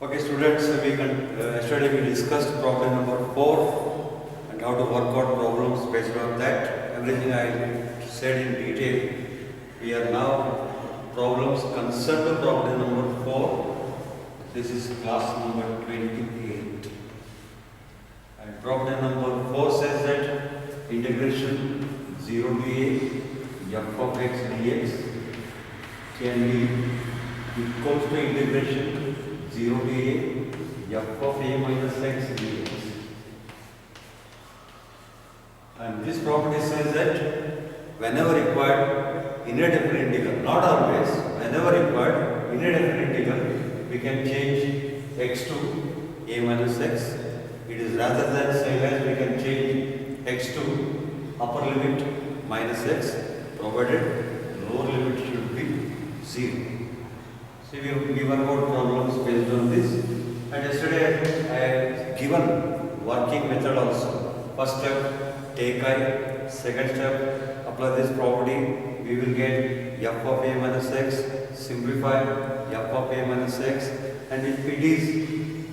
Okay, students, yesterday we discussed problem number 4 and how to work out problems based on that. Everything I said in detail. We are now problems concerned to problem number 4. This is class number 28. And problem number 4 says that integration 0 to a f of x dx can be equals to integration 0 to a f of a minus x dx. And this property says that whenever required in a different integral, not always, whenever required in a different integral, we can change x to a minus x. It is rather than say as we can change x to upper limit minus x, provided lower limit should be 0. See, we work out problems based on this. And yesterday I have given working method also. First step, take I. Second step, apply this property. We will get f of a minus x. Simplify f of a minus x. And if it is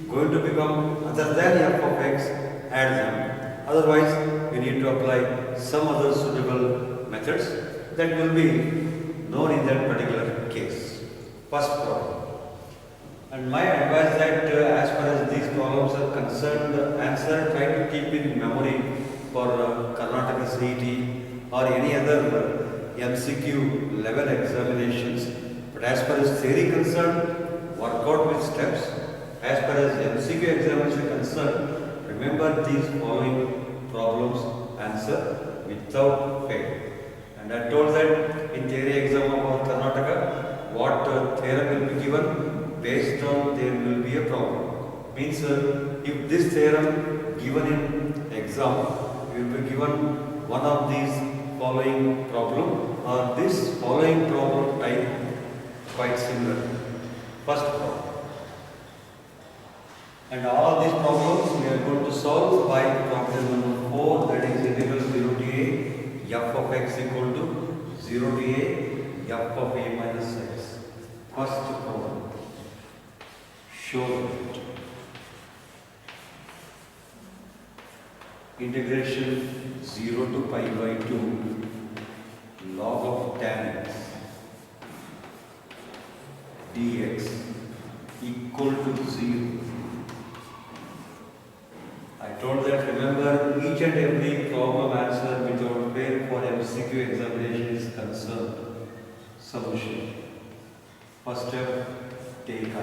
going to become other than f of x, add them. Otherwise, we need to apply some other suitable methods that will be known in that particular case. First problem. And my advice that as far as these problems are concerned, the answer try to keep in memory for Karnataka CET or any other MCQ level examinations. But as far as theory concerned, work out with steps. As far as MCQ examination concerned, remember these following problems, answer without fail. And I told that in theory exam of Karnataka, what theorem will be given, based on there will be a problem. Means if this theorem given in exam, you will be given one of these following problem or this following problem type quite similar. First problem. And all these problems we are going to solve by problem number 4, that is integral 0 to a f of x equal to 0 to a f of a minus x. First problem, show that integration 0 to pi by 2 log of tan x dx equal to 0. I told that remember each and every problem answer without fail for MCQ examination is concerned. Solution. First step, take I.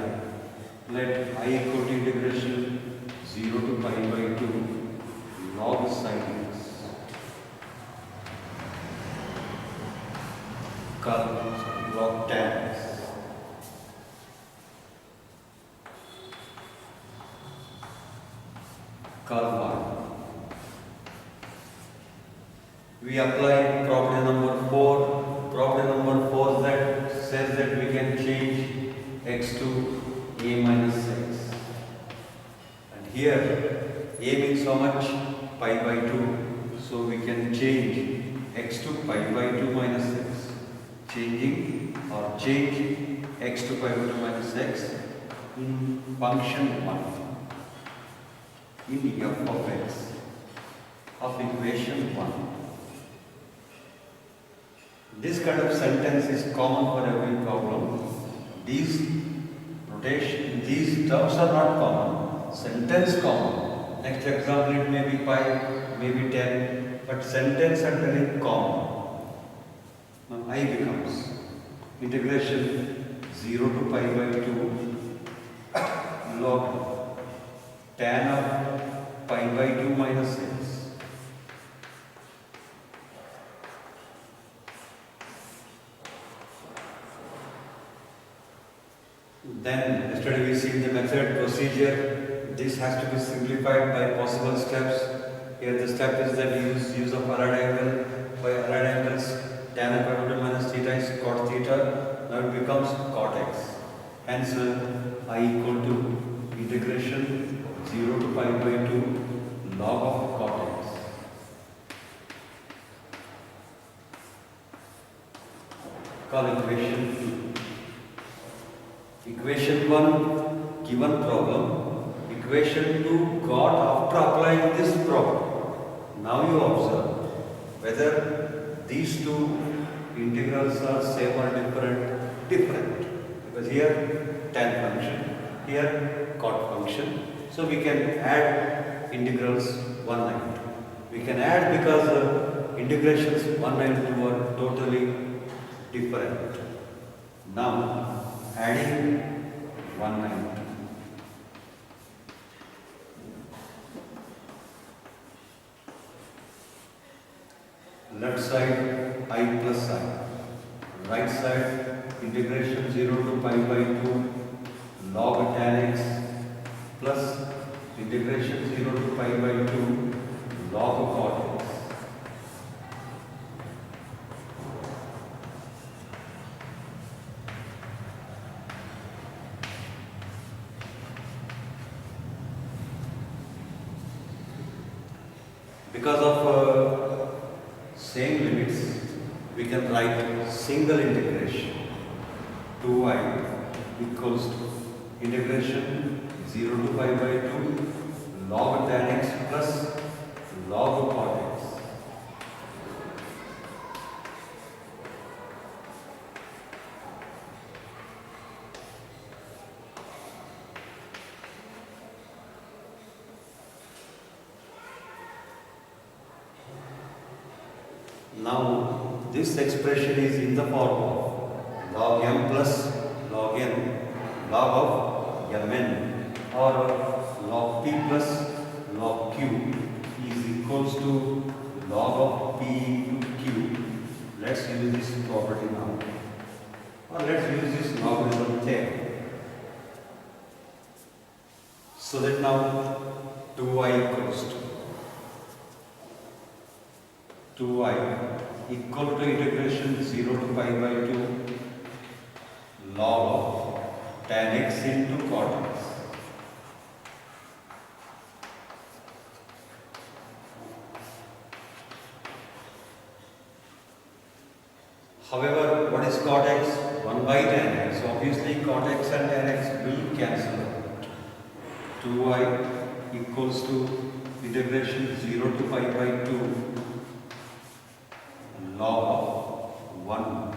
Let I equal to integration 0 to pi by 2 log sin x. Log tan x. Curve 1. We apply problem number 4. Problem number 4 that says that we can change x to a minus x. And here a means how much? Pi by 2. So we can change x to pi by 2 minus x. Change x to pi by 2 minus x in function 1. In f of x of equation 1. This kind of sentence is common for every problem. These terms are not common. Sentence common. Next example it may be pi, maybe 10, but sentence are very common. Now I becomes integration 0 to pi by 2 log tan of pi by 2 minus x. Then yesterday we seen the method procedure. This has to be simplified by possible steps. Here the step is that use of Arrowhead angle. By Arrowhead angles, tan of pi by 2 minus theta is cot theta. Now it becomes cot x. Hence I equal to integration 0 to pi by 2 log of cot x. Call equation 2. Equation 1 given problem, equation 2 got after applying this problem. Now you observe whether these two integrals are same or different. Different. Because here tan function, here cot function. So we can add integrals 1 and 2. We can add because integrations 1 and 2 are totally different. Now adding 1 and 2. Left side I plus I. Right side integration 0 to pi by 2 log tan x plus integration 0 to pi by 2 log cot x. Because of same limits, we can write single integration 2I equals to integration 0 to pi by 2 log tan x plus log cot x. Now this expression is in the form of log m plus log n, log of mn, or log p plus log q is equals to log of p into q. Let's use this property now, or let's use this logarithm theorem. So that now 2I equals to 2I equal to integration 0 to pi by 2 log of tan x into cot x. However, what is cot x? 1 by tan x. So obviously cot x and tan x will cancel out. 2I equals to integration 0 to pi by 2 log of 1.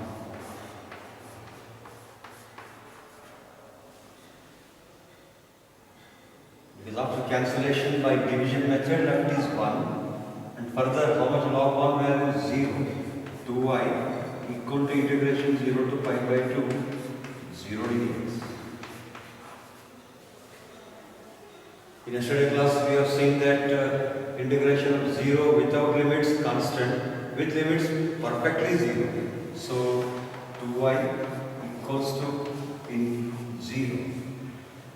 Because after cancellation by division method, left is 1, and further how much log 1 value is 0. 2I equal to integration 0 to pi by 2 0 dx. In yesterday's class we have seen that integration of 0 without limits constant, with limits perfectly 0. So 2I equals to in 0.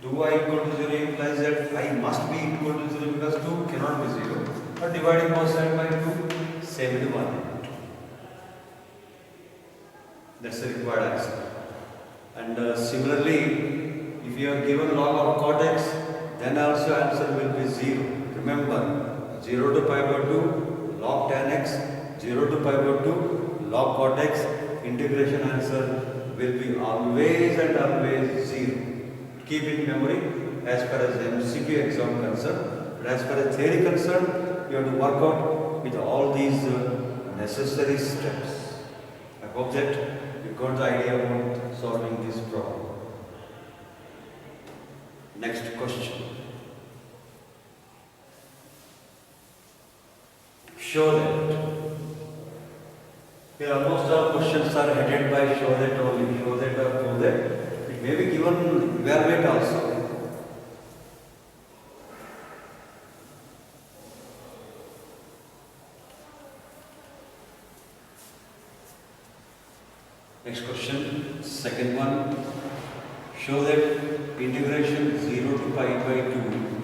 2I equal to 0 implies that I must be equal to 0 because 2 cannot be 0. But dividing both sides by 2, same in 1. That's the required answer. And similarly, if you are given log of cot x, then also answer will be 0. Remember, 0 to pi by 2 log tan x, 0 to pi by 2 log cot x, integration answer will be always and always 0. Keep in memory as far as MCQ exam concerned, but as far as theory concerned, you have to work out with all these necessary steps. I hope that you got the idea about solving this problem. Next question. Show that. Here almost all questions are headed by show that only, show that or prove that. It may be given evaluate also. Next question, second one. Show that integration 0 to pi by 2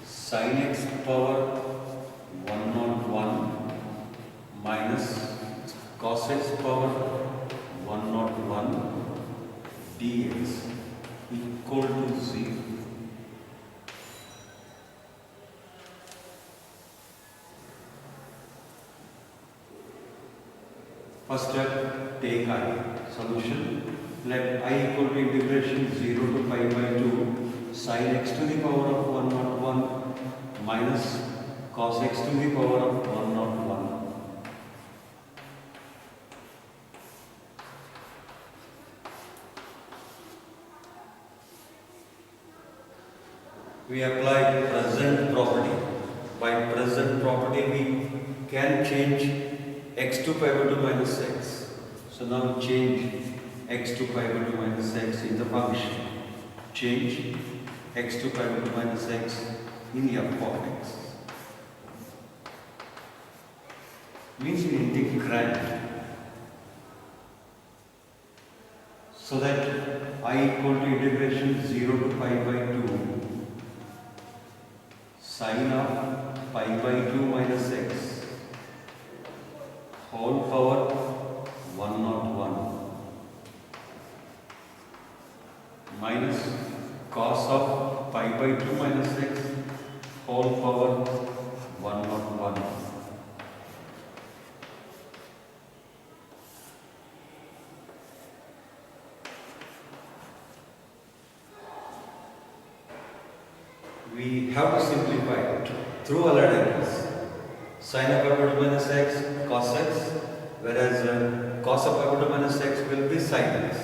sin x power 101 minus cos x power 101 dx equal to 0. First step, take I. Solution. Let I equal to integration 0 to pi by 2 sin x to the power of 101 minus cos x to the power of 101. We apply present property. By present property, we can change x to pi by 2 minus x. So now change x to pi by 2 minus x in the function. Change x to pi by 2 minus x in f of x. Means we integrate so that I equal to integration 0 to pi by 2 sin of pi by 2 minus x whole power 101 minus cos of pi by 2 minus x whole power 101. We have to simplify it through allied sin of pi by 2 minus x cos x, whereas cos of pi by 2 minus x will be sin x.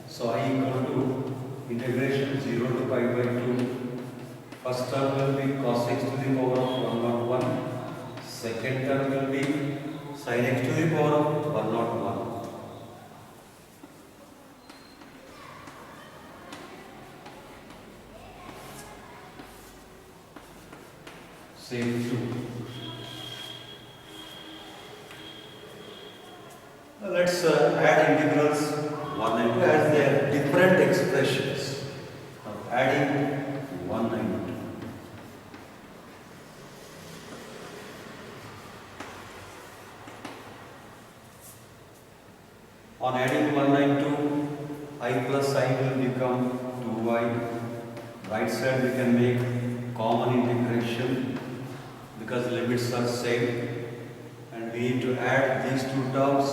So I equal to integration 0 to pi by 2. First term will be cos x to the power of 101. Second term will be sin x to the power of 101. Same true. Now let's add integrals 1 and 2 as they are different expressions of adding 1 and 2. On adding 1 and 2, I plus I will become 2i. Right side we can make common integration because limits are same, and we need to add these two terms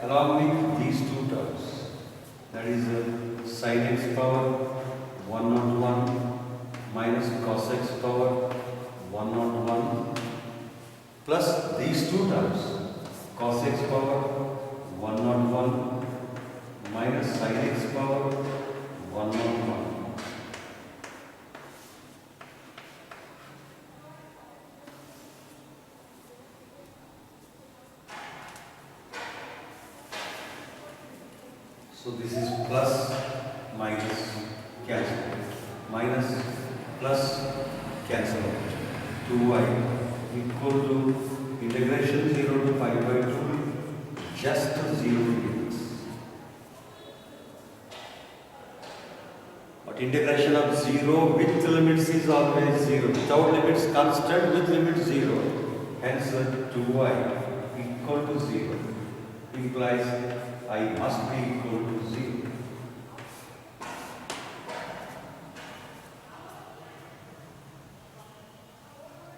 along with these two terms. That is sin x power 101 minus cos x power 101 plus these two terms cos x power 101 minus sin x power 101. So this is plus minus cancel minus plus cancel out 2y equal to integration 0 to pi by 2 just 0 limits. But integration of 0 with limits is always 0. Without limits constant, with limits 0. Hence 2y equal to 0 implies I must be equal to 0.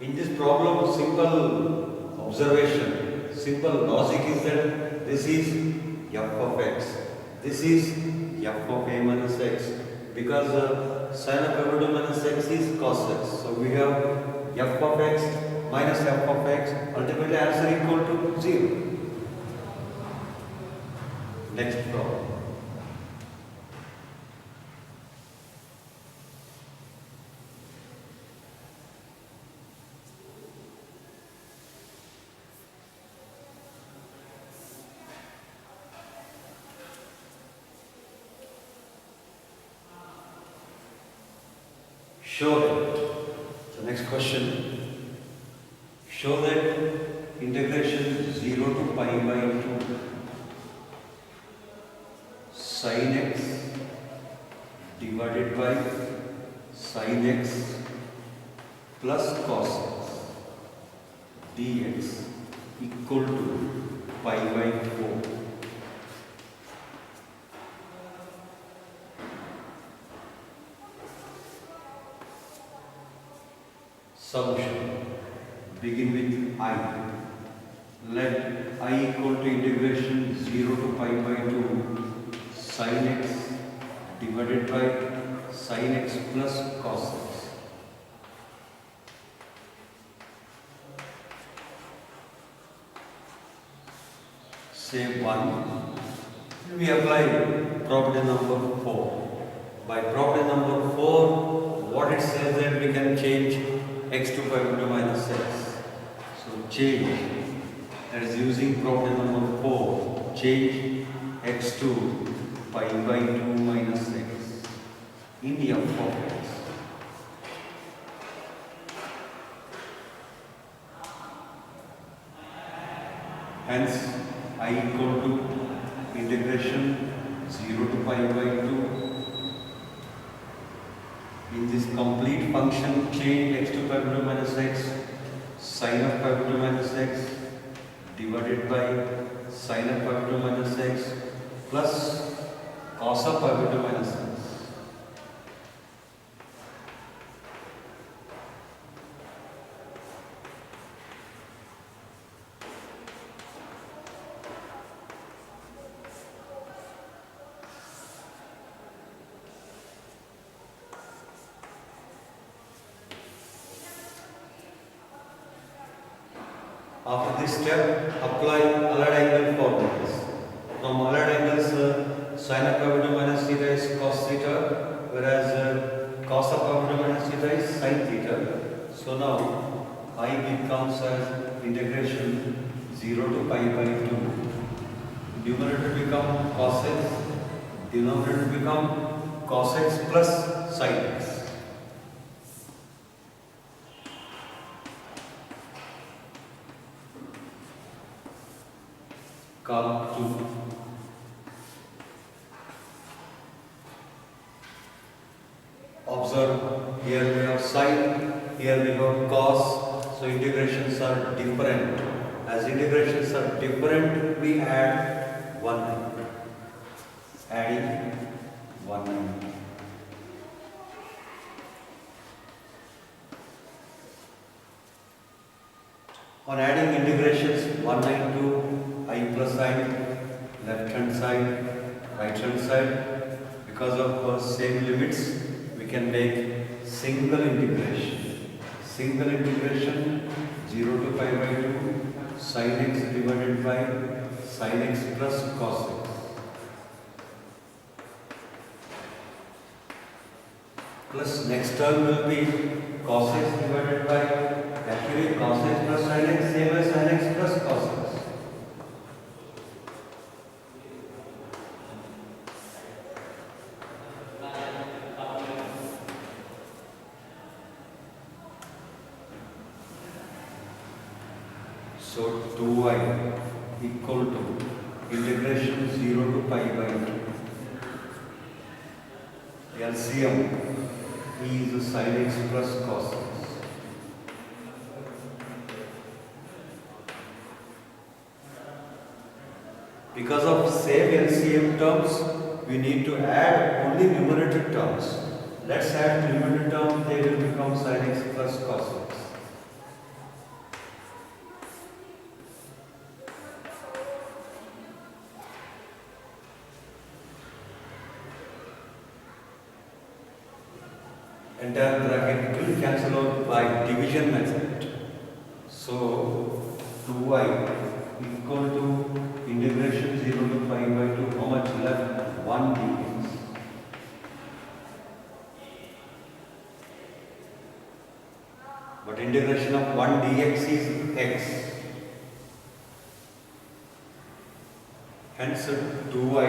In this problem, simple observation, simple logic is that this is f of x, this is f of a minus x, because sin of pi by 2 minus x is cos x. So we have f of x minus f of x, ultimately answer equal to 0. Next problem. Show that. So next question. Show that integration 0 to pi by 2 sin x divided by sin x plus cos x dx equal to pi by 4. Solution. Begin with I. Let I equal to integration 0 to pi by 2 sin x divided by sin x plus cos x. Say 1. We apply property number 4. By property number 4, what it says that we can change x to pi by 2 minus x. So change, that is using property number 4, change x to pi by 2 minus x in f of x. Hence, I equal to integration 0 to pi by 2. In this complete function, change x to pi by 2 minus x, sin of pi by 2 minus x divided by sin of pi by 2 minus x plus cos of pi by 2 minus x. After this step, apply allied angle formulas. From allied angles, sin of pi by 2 minus theta is cos theta, whereas cos of pi by 2 minus theta is sin theta. So now I becomes as integration 0 to pi by 2. Numerator become cos x, denominator become cos x plus sin x. Calc 2. Observe, here we have sin, here we have cos, so integrations are different. As integrations are different, we add 190. Adding 190. On adding integrations 192, I plus sign, left hand side, right hand side, because of same limits, we can make single integration. Single integration 0 to pi by 2, sin x divided by sin x plus cos x. Plus next term will be cos x divided by, actually cos x plus sin x same as sin x plus cos x. So 2y equal to integration 0 to pi by 2. LCM is sin x plus cos x. Because of same LCM terms, we need to add only numerator terms. Let's add numerator term, they will become sin x plus cos x. Entire bracket will cancel out by division method. So 2y equal to integration 0 to pi by 2. How much left? 1 dx. But integration of 1 dx is x. Hence 2y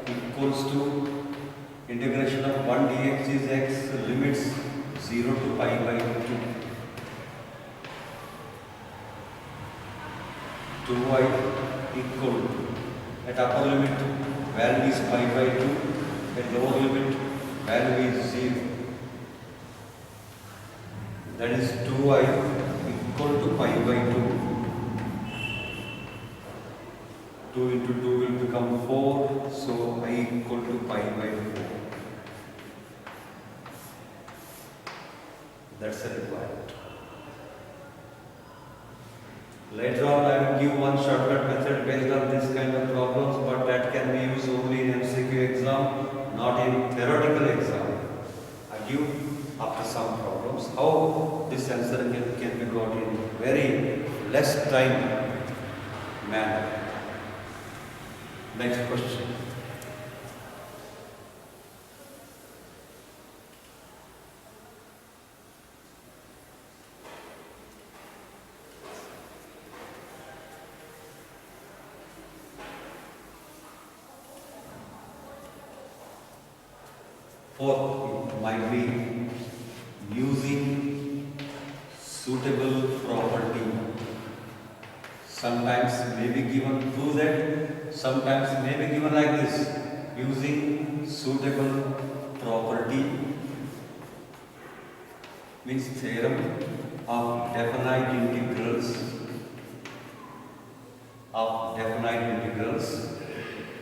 equals to integration of 1 dx is x, limits 0 to pi by 2. 2y equal to, at upper limit value is pi by 2, at lower limit value is 0. That is 2y equal to pi by 2. 2 into 2 will become 4, so I equal to pi by 4. That's the requirement. Later on I will give one shortcut method based on this kind of problems, but that can be used only in MCQ exam, not in theoretical exam. some problems. How this answer can be got in very less time manner. Next question. Fourth, it might be using suitable property. Sometimes may be given to that, sometimes may be given like this, using suitable property means theorem of definite integrals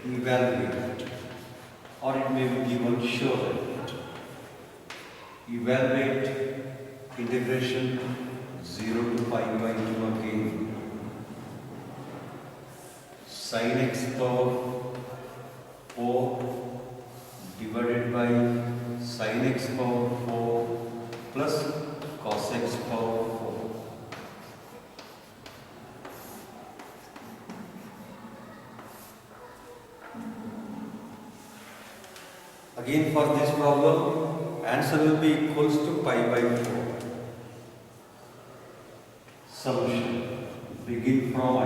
evaluate, or it may be given show that evaluate integration 0 to pi by 2 again sin x power 4 divided by sin x power 4 plus cos x power 4. Again, for this problem, answer will be equals to pi by 4. Solution. Begin from I.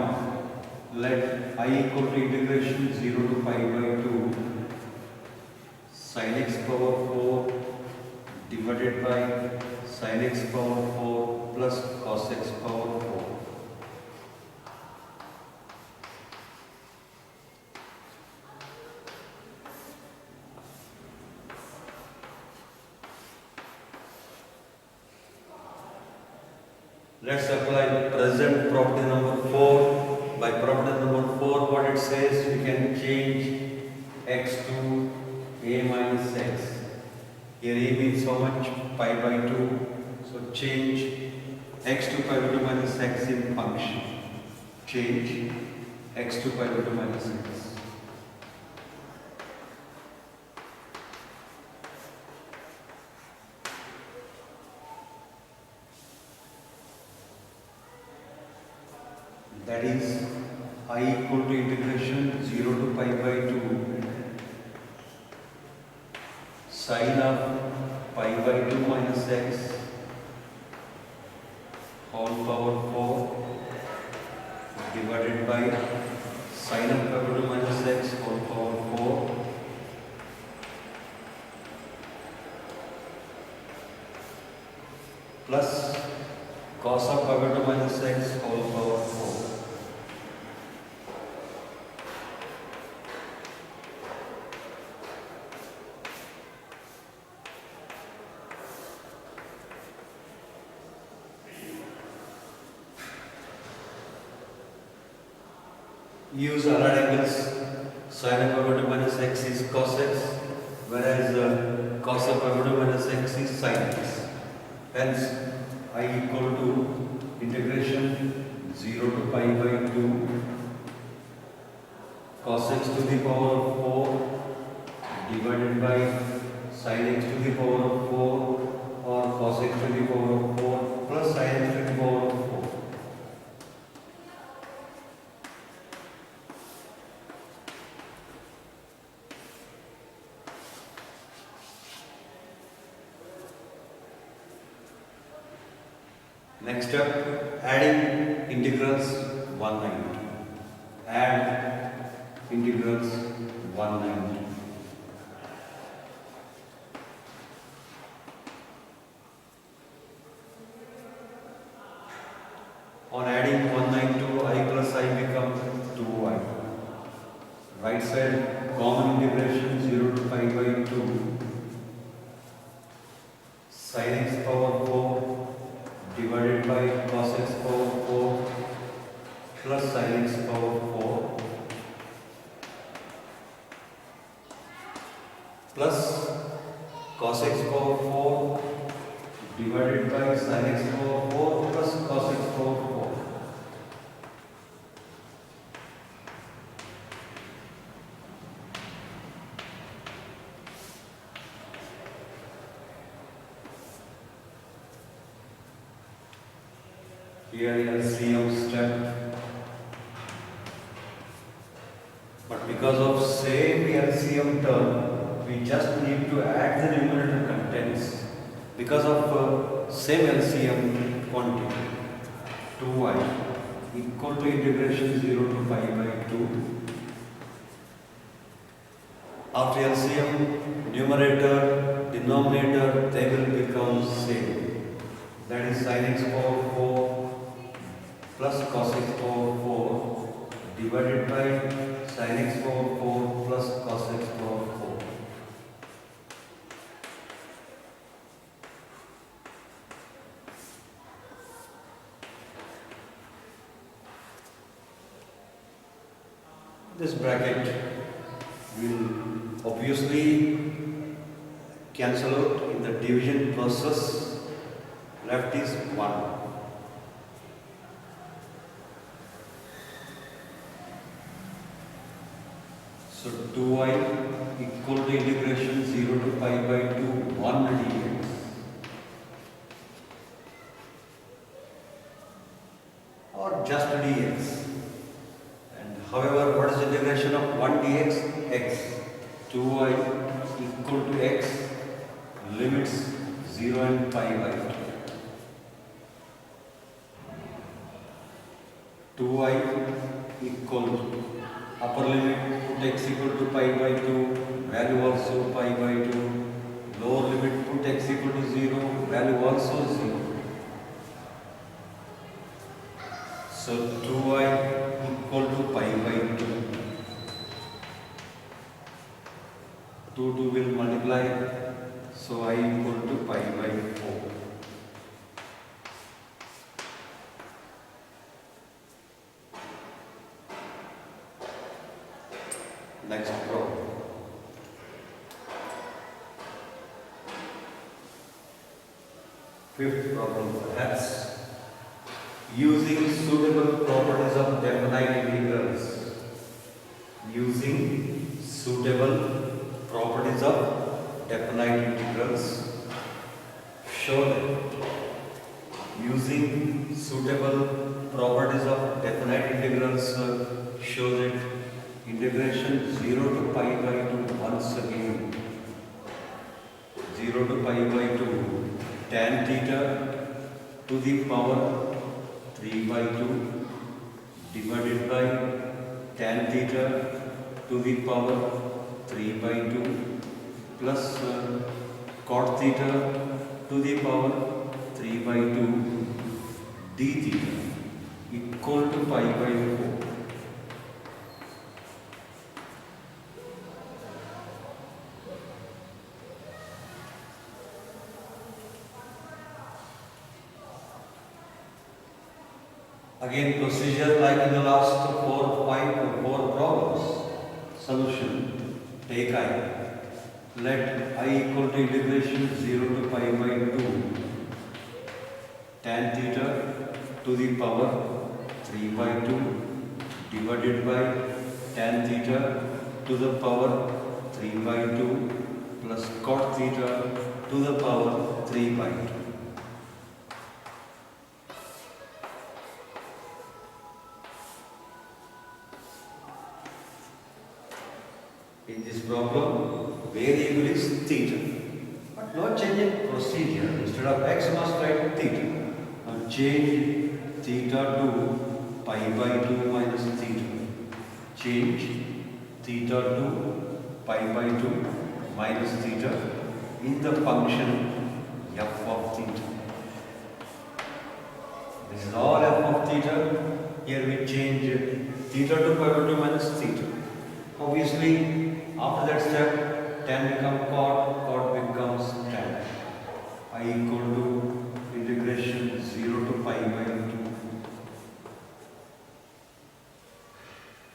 Let I equal to integration 0 to pi by 2 sin x power 4 divided by sin x power 4 plus cos x power 4. Let's apply present property number 4. By property number 4, what it says, we can change x to a minus x. Here a means how much? Pi by 2. So change x to pi by 2 minus x in function. Change x to pi by 2 minus x. That is I equal to integration 0 to pi by 2 sin of pi by 2 minus x whole power 4 divided by sin of pi by 2 minus x whole power 4 plus cos of pi by 2 minus x whole power 4. Use allied angles. Sin of pi by 2 minus x is cos x, whereas cos of pi by 2 minus x is sin x. Hence, I equal to integration 0 to pi by 2 cos x to the power of 4 divided by sin x to the power of 4 or cos x to the power of 4 plus sin x to the power of 4. Next up, adding integrals 190. Add integrals 190. On adding 192, I plus I becomes 2i. Right side, common integration 0 to pi by 2 sin x power 4 divided by cos x power 4 plus sin x power 4 plus cos x power 4 divided by sin x power 4 plus cos x power 4. here LCM step, but because of same LCM term, we just need to add the numerator contents because of same LCM quantity. 2y equal to integration 0 to pi by 2. After LCM, numerator, denominator, they will become same. That is sin x power 4 plus cos x power 4 divided by sin x power 4 plus cos x power 4. This bracket will obviously cancel out in the division process. Left is 1. So 2y equal to integration 0 to pi by 2 1 dx. Or just dx. And however, what is the integration of 1 dx? X. 2y equal to x, limits 0 and pi by 2. 2y equal to upper limit, put x equal to pi by 2, value also pi by 2. Lower limit, put x equal to 0, value also 0. So 2y equal to pi by 2. 2 will multiply, so I equal to pi by 4. Next problem. Fifth problem, perhaps. Using suitable properties of definite integrals. Using suitable properties of definite integrals. Show that using suitable properties of definite integrals show that integration 0 to pi by 2 once again. 0 to pi by 2 tan theta to the power 3 by 2 divided by tan theta to the power 3 by 2 plus cot theta to the power 3 by 2 d theta equal to pi by 4. Again, procedure like in the last 4 problems. Solution. Take I. Let I equal to integration 0 to pi by 2 tan theta to the power 3 by 2 divided by tan theta to the power 3 by 2 plus cot theta to the power 3 by 2. In this problem, variable is theta, but no change in procedure. Instead of x, must write theta. Now change theta to pi by 2 minus theta. Change theta to pi by 2 minus theta in the function f of theta. This is all f of theta. Here we change theta to pi by 2 minus theta. Obviously, after that step, tan becomes cot, cot becomes tan. I equal to integration 0 to pi by 2.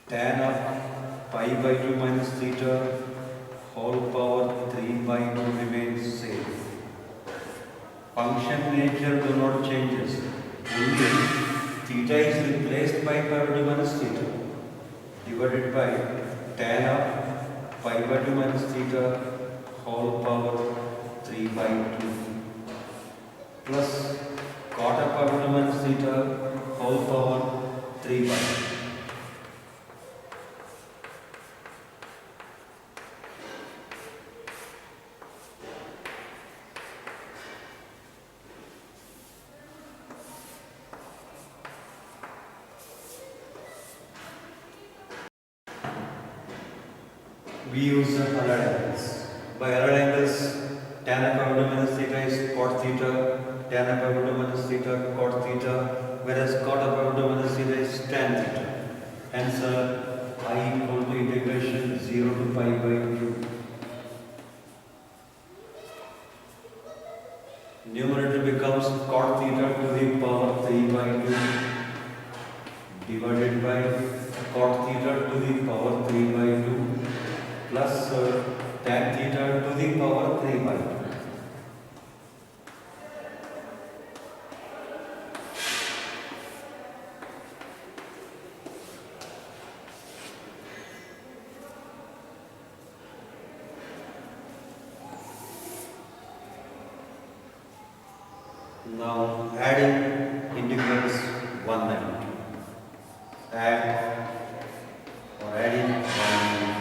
Tan of pi by 2 minus theta whole power 3 by 2 remains same. Function nature do not changes. Only theta is replaced by pi by 2 minus theta divided by tan of pi by 2 minus theta whole power 3 by 2 plus cot of abdomen theta whole power 3 pi. We use allied angles. By allied angles, tan of abdomen theta is cot theta, tan of abdomen theta cot theta, whereas cot of abdomen theta is tan theta. Hence, I equal to integration 0 to pi by 2. Numerator becomes cot theta to the power 3 by 2 divided by cot theta to the power 3 by 2 plus tan theta to the power 3 by 2. Now adding integrals 190. Add or adding 190.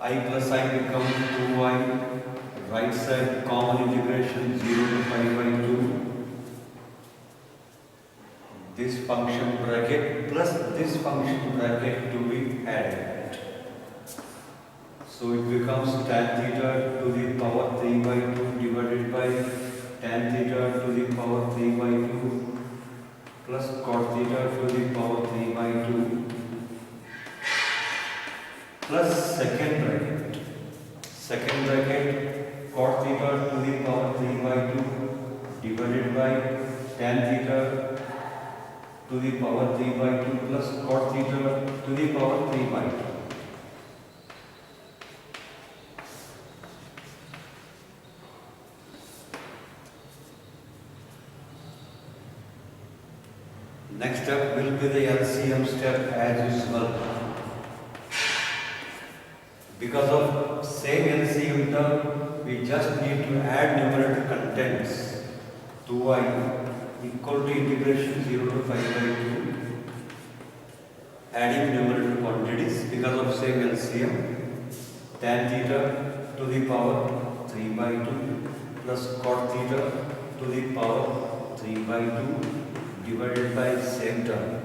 I plus I becomes 2i, right side common integration 0 to pi by 2. This function bracket plus this function bracket to be added. So it becomes tan theta to the power 3 by 2 divided by tan theta to the power 3 by 2 plus cot theta to the power 3 by 2 plus second bracket cot theta to the power 3 by 2 divided by tan theta to the power 3 by 2 plus cot theta to the power 3 by 2. Next step will be the LCM step as usual. Because of same LCM term, we just need to add numerator contents. 2i equal to integration 0 to pi by 2. Adding numerator quantities because of same LCM. Tan theta to the power 3 by 2 plus cot theta to the power 3 by 2 divided by same term.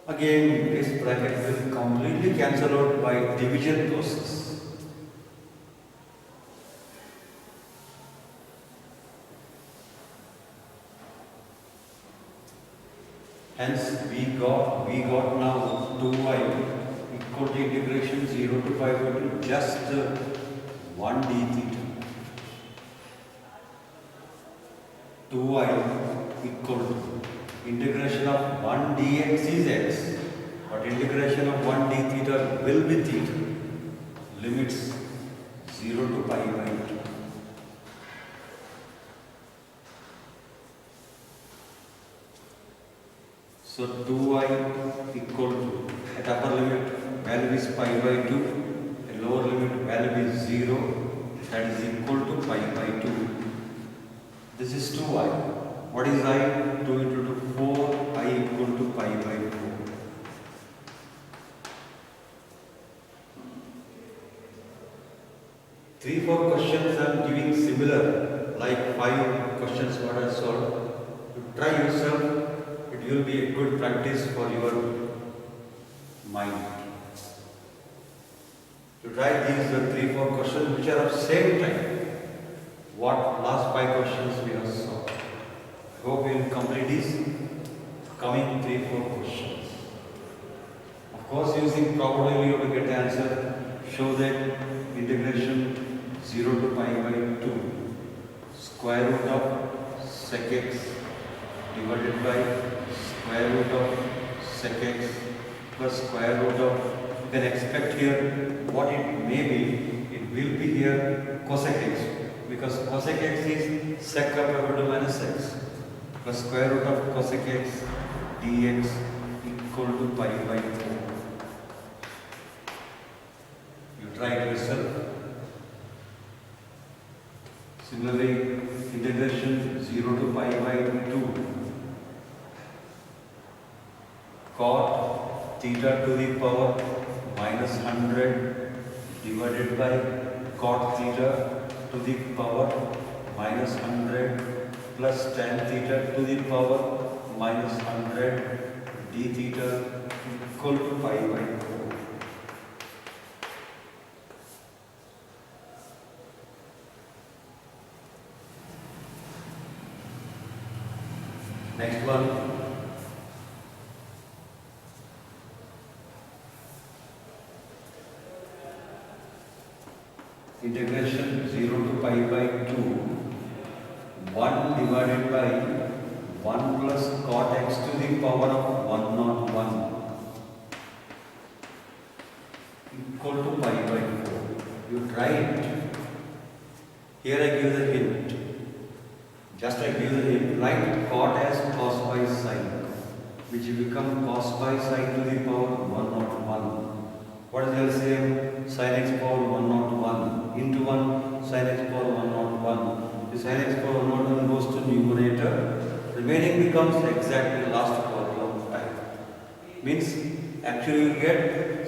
Again, this bracket will completely cancel out by division process. Hence, we got now 2i equal to integration 0 to pi by 2 just 1 d theta. 2i equal to integration of 1 dx is x, but integration of 1 d theta will be theta. Limits 0 to pi by 2. So 2i equal to, at upper limit value is pi by 2, at lower limit value is 0, that is equal to pi by 2. This is 2i. What is I? 2 into 2, 4, I equal to pi by 4. Three, 4 questions I am giving similar, like 5 questions what I solved. You try yourself, it will be a good practice for your mind. To try these 3, 4 questions which are of same time. What last 5 questions we have solved. I hope you will complete these coming 3, 4 questions. Of course, using probability you will get the answer. Show that integration 0 to pi by 2 square root of sec x divided by square root of sec x plus square root of, you can expect here what it may be. It will be here cosec x, because cosec x is sec of over 2 minus x, plus square root of cosec x dx equal to pi by 4. You try it yourself. Similarly, integration 0 to pi by 2 cot theta to the power minus 100 divided by cot theta to the power minus 100 plus tan theta to the power minus 100 d theta equal to pi by 4. Next one. Integration 0 to pi by 2, 1 divided by 1 plus cot x to the power of 101 equal to pi by 4. You try it. Here I give the hint. Just I give the hint. Write cot as cos by sine, which will become cos by sine to the power 101. What is the LCM? Sin x power 101 into 1 sin x power 101. The sin x power 101 goes to numerator. Remaining becomes exactly last problem type. Means actually you get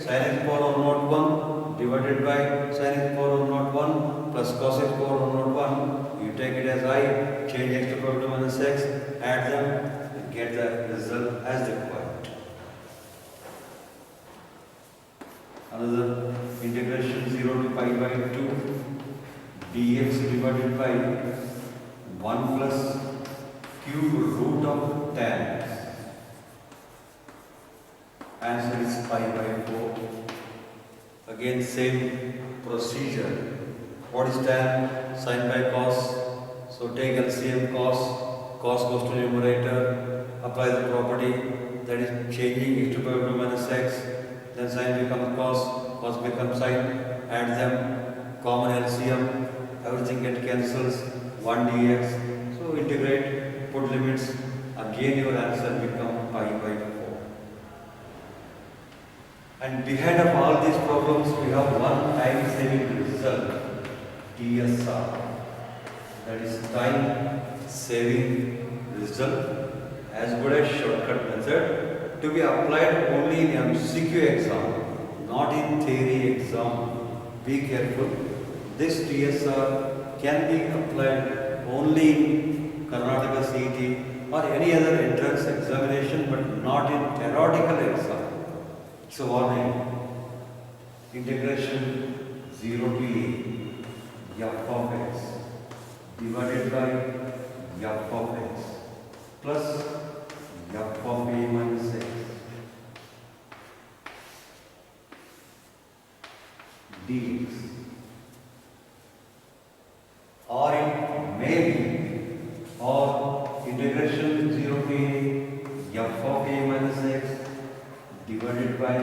sin x power 101 divided by sin x power 101 plus cos x power 101. You take it as I, change x to the power 2 minus x, add them, and get the result as required. Another integration 0 to pi by 2 dx divided by 1 plus cube root of tan. Answer is pi by 4. Again same procedure. What is tan? Sin by cos. So take LCM cos. Cos goes to numerator. Apply the property that is changing x to the power 2 minus x. Then sin becomes cos, cos becomes sin, add them, common LCM, everything get cancels, 1 dx. So integrate, put limits, again your answer become pi by 4. And behind of all these problems we have one time saving result, TSR, that is time saving result, as good as shortcut method, to be applied only in MCQ exam, not in theory exam. Be careful. This TSR can be applied only in Karnataka CET or any other entrance examination, but not in theoretical exam. So warning. Integration 0 to a f of x divided by f of x plus f of a minus x dx, or it may be, or integration 0 to f of a minus x divided by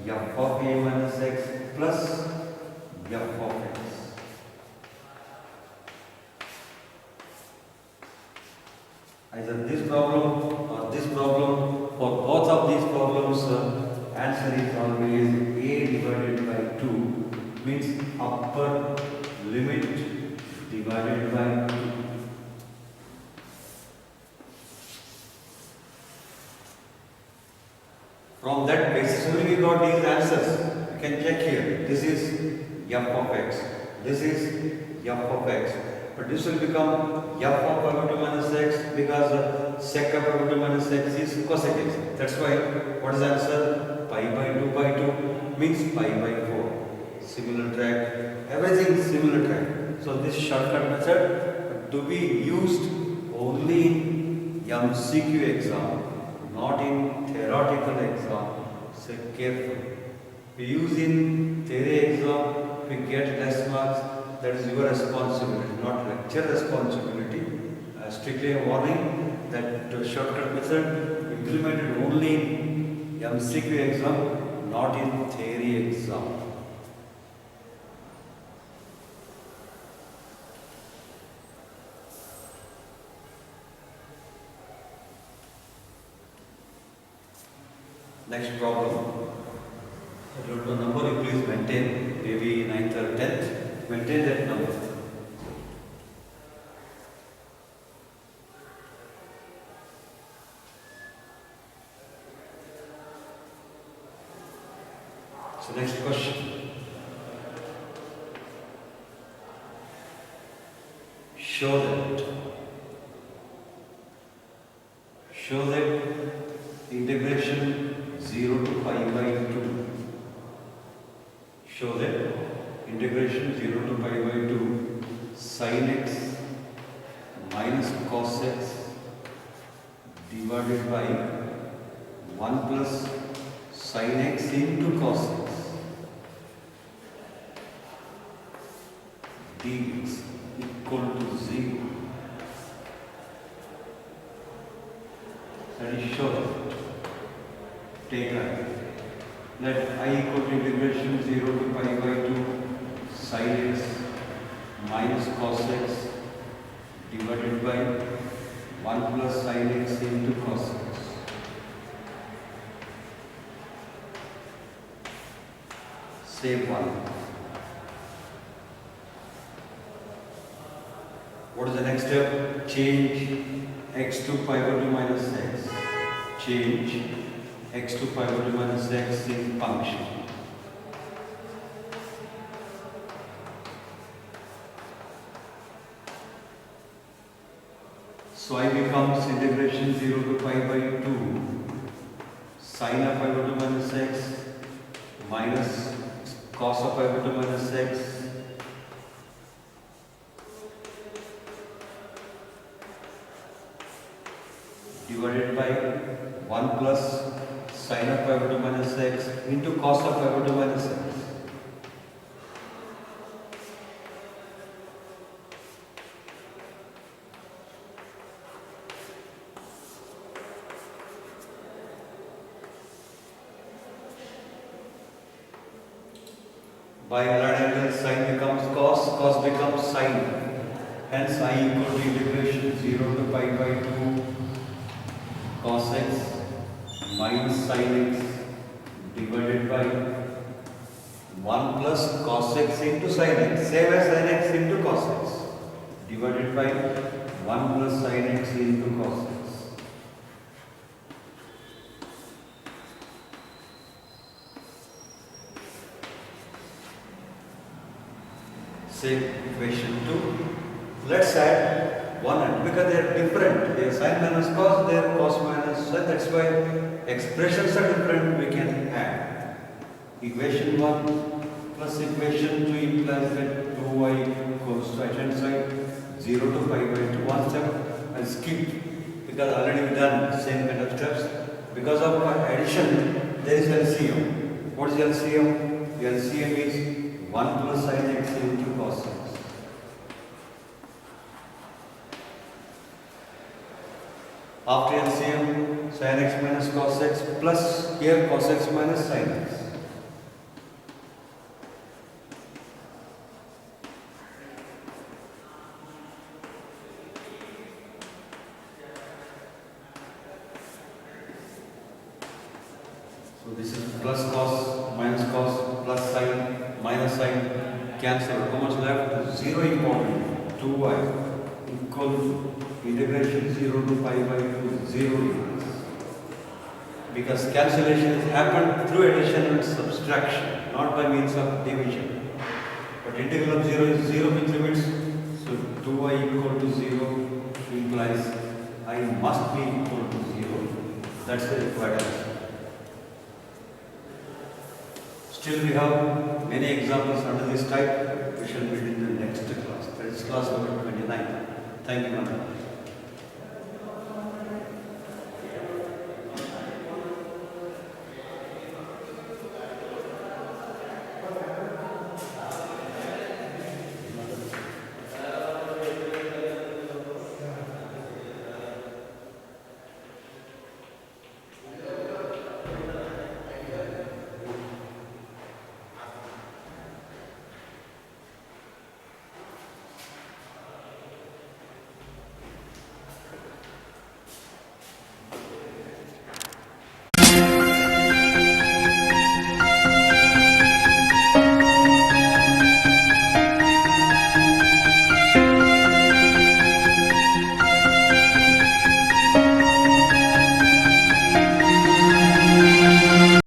f of a minus x plus f of x. Either this problem or this problem, for both of these problems, answer is always a divided by 2, means upper limit divided by 2. From that basis only we got these answers. You can check here. This is f of x. This is f of x. But this will become f of power 2 minus x, because sec of power 2 minus x is cosec x. That's why what is the answer? Pi by 2 by 2 means pi by 4. Similar track. Everything is similar track. So this shortcut method to be used only in MCQ exam, not in theoretical exam. So careful. We use in theory exam, we get less marks. That is your responsibility, not lecture responsibility. Strictly a warning that the shortcut method implemented only in MCQ exam, not in theory exam. Next problem. I don't know number, you please maintain, maybe 9th or 10th, maintain that number. So next question. Show that integration 0 to pi by 2. Show that integration 0 to pi by 2 sin x minus cos x divided by 1 plus sin x into cos x dx equal to 0. That is show that. Take let I equal to integration 0 to pi by 2 sin x minus cos x divided by 1 plus sin x into cos x. Save 1. What is the next step? Change x to pi by 2 minus x. Change x to pi by 2 minus x in function. So I becomes integration 0 to pi by 2 sin of pi by 2 minus x minus cos of pi by 2 minus x divided by 1 plus sin of pi by 2 minus x into cos of pi by 2 minus x. By right angle sin becomes cos, cos becomes sin. Hence I equal to integration 0 to pi by 2 cos x minus sin x divided by 1 plus cos x into sin x. Same as sin x into cos x divided by 1 plus sin x into cos x. Same equation 2. Let's add 1 and because they are different. They are sin minus cos, they are cos minus sin. That's why expressions are different. We can add. Equation 1 plus equation 2 implies that 2y goes to right hand side 0 to pi by 2. One step I'll skip because already we've done same kind of steps. Because of addition, there is LCM. What is LCM? The LCM is 1 plus sin x into cos x. After LCM, sin x minus cos x plus here cos x minus sin x. So this is plus cos plus sin minus sin cancel. How much left? 0 important. 2y equal to integration 0 to pi by 2 0 equals. Because cancellation has happened through addition and subtraction, not by means of division. But integral of 0 is 0 with limits. So 2y equal to 0 implies I must be equal to 0. That's the required answer. Still we have many examples under this type. We shall meet in the next class. That is class number 29. Thank you, Madam.